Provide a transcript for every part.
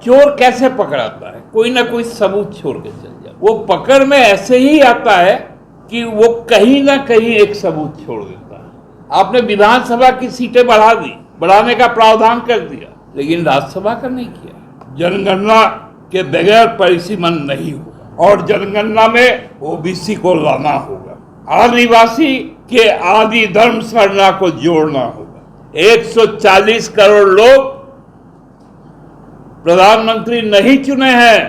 चोर कैसे पकड़ाता है? कोई ना कोई सबूत छोड़ के चल जाता। वो पकड़ में ऐसे ही आता है कि वो कहीं ना कहीं एक सबूत छोड़ देता है। आपने विधानसभा की सीटें बढ़ा दी, बढ़ाने का प्रावधान कर दिया, लेकिन राज्यसभा का नहीं किया। जनगणना के बगैर परिसीमन नहीं होगा और जनगणना में ओबीसी को लाना होगा। आदिवासी के आदि धर्म सरना को जोड़ना होगा। 140 करोड़ लोग प्रधानमंत्री नहीं चुने हैं।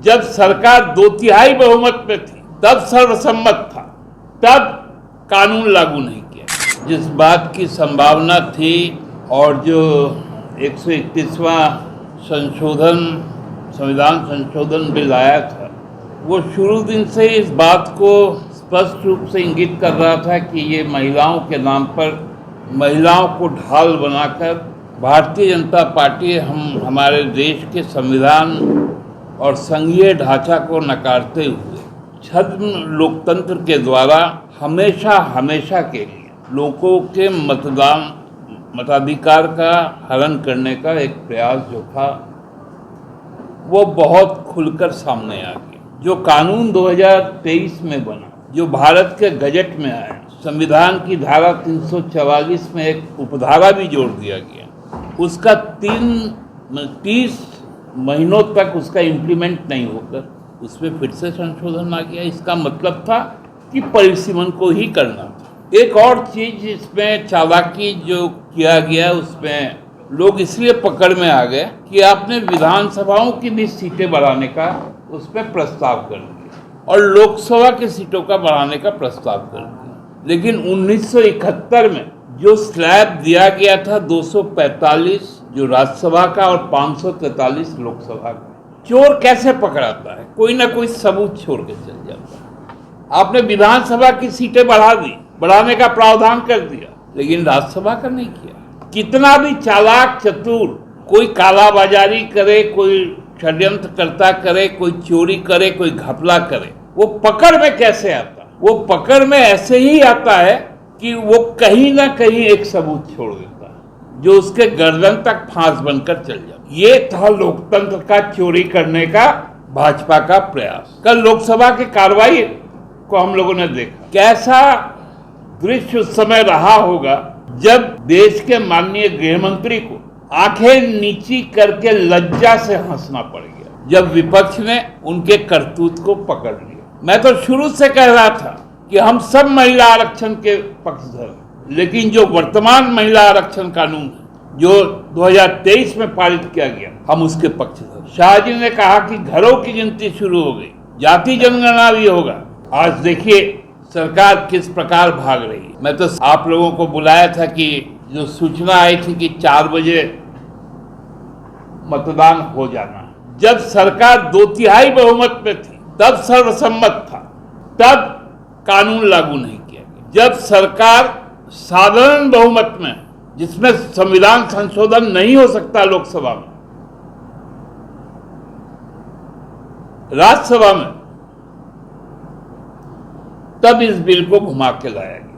जब सरकार 2/3 बहुमत में थी तब सर्वसम्मत था, तब कानून लागू नहीं किया। जिस बात की संभावना थी और जो 131वां संविधान संशोधन बिल आया था, वो शुरू दिन से इस बात को स्पष्ट रूप से इंगित कर रहा था कि ये महिलाओं के नाम पर, महिलाओं को ढाल बनाकर भारतीय जनता पार्टी हमारे देश के संविधान और संघीय ढांचा को नकारते हुए छद्म लोकतंत्र के द्वारा हमेशा के लिए लोगों के मताधिकार का हनन करने का एक प्रयास जो था वो बहुत खुलकर सामने आ गया। जो कानून 2023 में बना, जो भारत के गजट में आया, संविधान की धारा 344 में एक उपधारा भी जोड़ दिया गया, उसका 30 महीनों तक उसका इम्प्लीमेंट नहीं होकर उसमें फिर से संशोधन आ गया। इसका मतलब था कि परिसीमन को ही करना था। एक और चीज इसमें चालाकी जो किया गया, उसमें लोग इसलिए पकड़ में आ गए कि आपने विधानसभाओं की भी सीटें बढ़ाने का उसमें प्रस्ताव कर दिया और लोकसभा की सीटों का बढ़ाने का प्रस्ताव कर दिया। लेकिन 1971 में जो स्लैब दिया गया था 245 जो राज्यसभा का और 543 लोकसभा का, चोर कैसे पकड़ाता है? कोई ना कोई सबूत छोड़ के चल जाता है। आपने विधानसभा की सीटें बढ़ा दी, बढ़ाने का प्रावधान कर दिया, लेकिन राज्यसभा का नहीं किया। कितना भी चालाक चतुर कोई कालाबाजारी करे, कोई षड्यंत्रकर्ता करे, कोई चोरी करे, कोई घपला करे, वो पकड़ में कैसे आता? वो पकड़ में ऐसे ही आता है कि वो कहीं ना कहीं एक सबूत छोड़ देता है जो उसके गर्दन तक फांस बनकर चल जाता। ये था लोकतंत्र का चोरी करने का भाजपा का प्रयास। कल लोकसभा की कार्रवाई को हम लोगों ने देखा, कैसा दृश्य उस समय रहा होगा जब देश के माननीय गृह मंत्री को आंखें नीची करके लज्जा से हंसना पड़ गया जब विपक्ष ने उनके करतूत को पकड़ लिया। मैं तो शुरू से कह रहा था कि हम सब महिला आरक्षण के पक्षधर हैं, लेकिन जो वर्तमान महिला आरक्षण कानून है जो 2023 में पारित किया गया, हम उसके पक्षधर। शाह जी ने कहा कि घरों की गिनती शुरू हो गई, जाति जनगणना भी होगा। आज देखिए सरकार किस प्रकार भाग रही है। मैं तो आप लोगों को बुलाया था कि जो सूचना आई थी कि 4 बजे मतदान हो जाना, जब सरकार 2/3 बहुमत में थी तब सर्वसम्मत था, तब कानून लागू नहीं किया गया। जब सरकार साधारण बहुमत में, जिसमें संविधान संशोधन नहीं हो सकता लोकसभा में, राज्यसभा में, तब इस बिल को घुमा के लाया गया।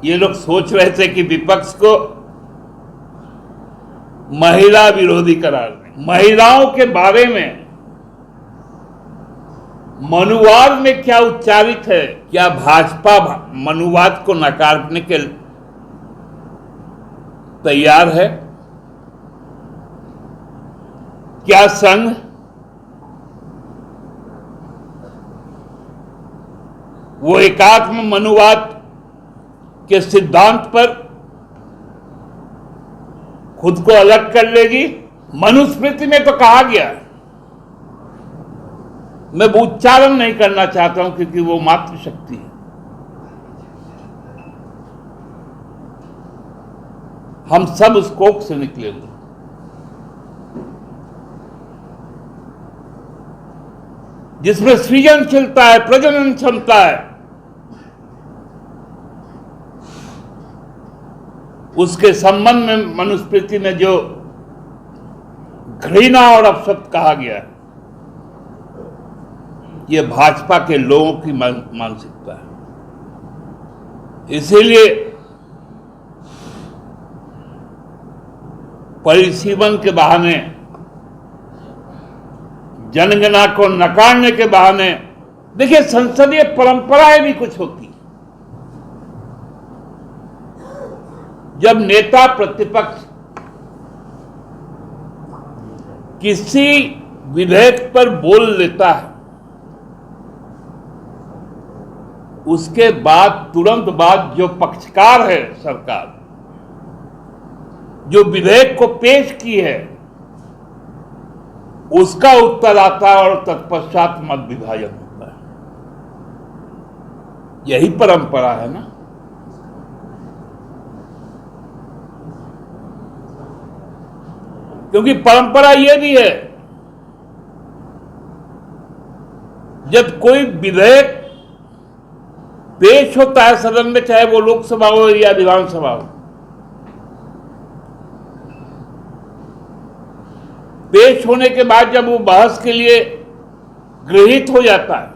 ये लोग सोच रहे थे कि विपक्ष को महिला विरोधी करार दें। महिलाओं के बारे में मनुवाद में क्या उच्चारित है? क्या भाजपा मनुवाद को नकारने के तैयार है? क्या संघ वो एकात्म मनुवाद के सिद्धांत पर खुद को अलग कर लेगी? मनुस्मृति में तो कहा गया, मैं वो उच्चारण नहीं करना चाहता हूं क्योंकि वो मातृशक्ति है। हम सब उस कोख से निकले हुए, जिसमें सृजनशीलता है, प्रजनन क्षमता है, उसके संबंध में मनुस्मृति में जो घृणा और अपशब्द कहा गया है, ये भाजपा के लोगों की मानसिकता है। इसीलिए परिसीमन के बहाने, जनगणना को नकारने के बहाने, देखिए संसदीय परंपराएं भी कुछ होती। जब नेता प्रतिपक्ष किसी विधेयक पर बोल लेता है, उसके बाद तुरंत बाद जो पक्षकार है सरकार, जो विधेयक को पेश की है, उसका उत्तर आता है और तत्पश्चात मत विभाजन होता है। यही परंपरा है ना। क्योंकि परंपरा यह भी है, जब कोई विधेयक पेश होता है सदन में, चाहे वो लोकसभा हो या विधानसभा हो, पेश होने के बाद जब वो बहस के लिए गृहीत हो जाता है,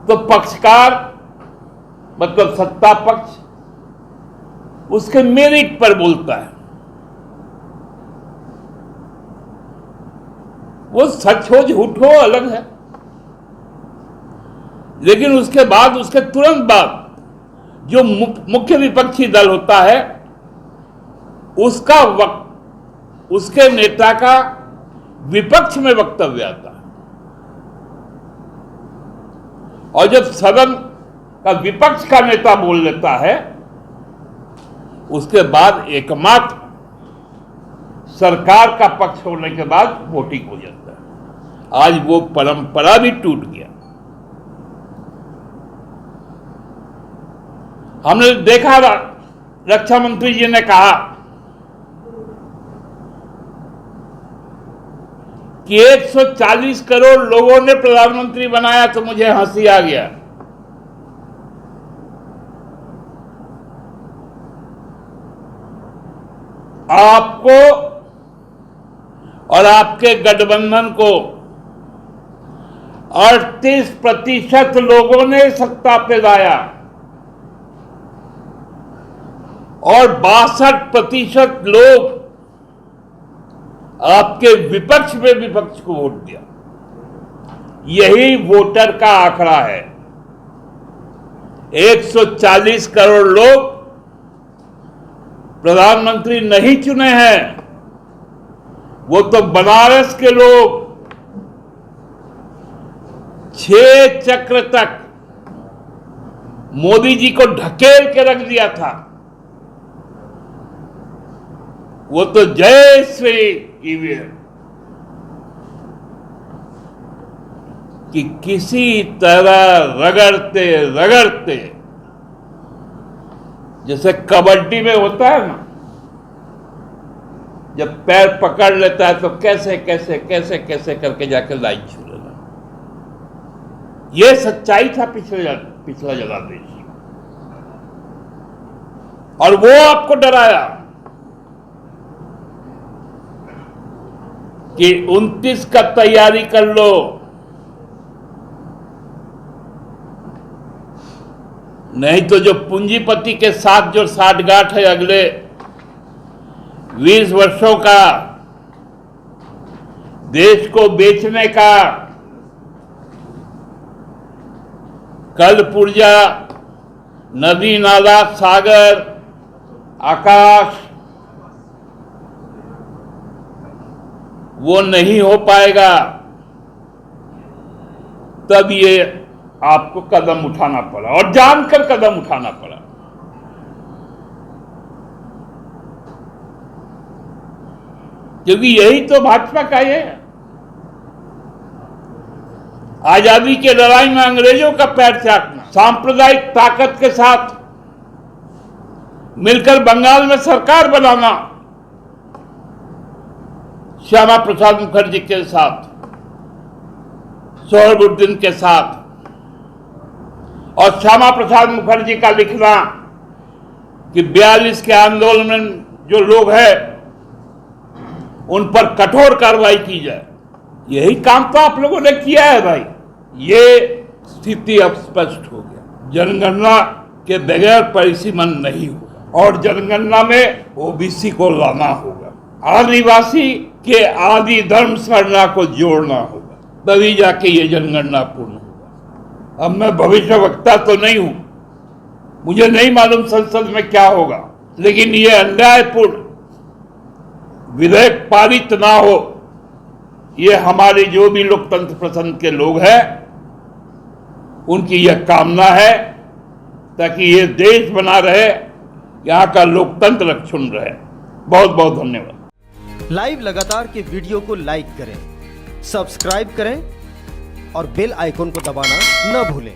तो पक्षकार मतलब सत्ता पक्ष उसके मेरिट पर बोलता है। वो सच हो झूठ हो अलग है, लेकिन उसके बाद, उसके तुरंत बाद जो मुख्य विपक्षी दल होता है, उसका उसके नेता का विपक्ष में वक्तव्य आता है। और जब सदन का विपक्ष का नेता बोल लेता है, उसके बाद एकमात्र सरकार का पक्ष होने के बाद वोटिंग हो जाता है। आज वो परंपरा भी टूट गया। हमने देखा, रक्षा मंत्री जी ने कहा कि 140 करोड़ लोगों ने प्रधानमंत्री बनाया, तो मुझे हंसी आ गया। आपको और आपके गठबंधन को 38% लोगों ने सत्ता पे लाया और 62% लोग आपके विपक्ष में विपक्ष को वोट दिया। यही वोटर का आंकड़ा है। 140 करोड़ लोग प्रधानमंत्री नहीं चुने हैं, वो तो बनारस के लोग 6 चक्र तक मोदी जी को ढकेल के रख दिया था। वो तो जय श्री ईवीएम कि किसी तरह रगड़ते रगड़ते, जैसे कबड्डी में होता है ना, जब पैर पकड़ लेता है तो कैसे कैसे कैसे कैसे करके जाकर लाइन छू लेना। यह सच्चाई था पिछला जनादेश। और वो आपको डराया कि 29 का तैयारी कर लो, नहीं तो जो पूंजीपति के साथ जो साठगांठ है अगले 20 वर्षों का, देश को बेचने का, कल पुर्जा, नदी नाला, सागर, आकाश, वो नहीं हो पाएगा। तब ये आपको कदम उठाना पड़ा और जानकर कदम उठाना पड़ा। क्योंकि यही तो भाजपा का ये है। आजादी की लड़ाई में अंग्रेजों का पैर चाटना, सांप्रदायिक ताकत के साथ मिलकर बंगाल में सरकार बनाना, श्यामा प्रसाद मुखर्जी के साथ, सोहराबुद्दीन के साथ, और श्यामा प्रसाद मुखर्जी का लिखना कि 42 के आंदोलन में जो लोग हैं उन पर कठोर कार्रवाई की जाए। यही काम तो आप लोगों ने किया है भाई। ये स्थिति अब स्पष्ट हो गया। जनगणना कि बगैर परिसीमन नहीं होगा और जनगणना में ओबीसी को लाना होगा, आदिवासी के आदि धर्म सरना को जोड़ना होगा, तभी जाके ये जनगणना पूर्ण होगा। अब मैं भविष्यवक्ता तो नहीं हूं, मुझे नहीं मालूम संसद में क्या होगा, लेकिन ये अन्यायपूर्ण विधेयक पारित ना हो, ये हमारे जो भी लोकतंत्र पसंद के लोग हैं उनकी यह कामना है, ताकि ये देश बना रहे, यहाँ का लोकतंत्र अक्षुण्ण रहे। बहुत बहुत धन्यवाद। लाइव लगातार के वीडियो को लाइक करें, सब्सक्राइब करें और बेल आइकन को दबाना न भूलें।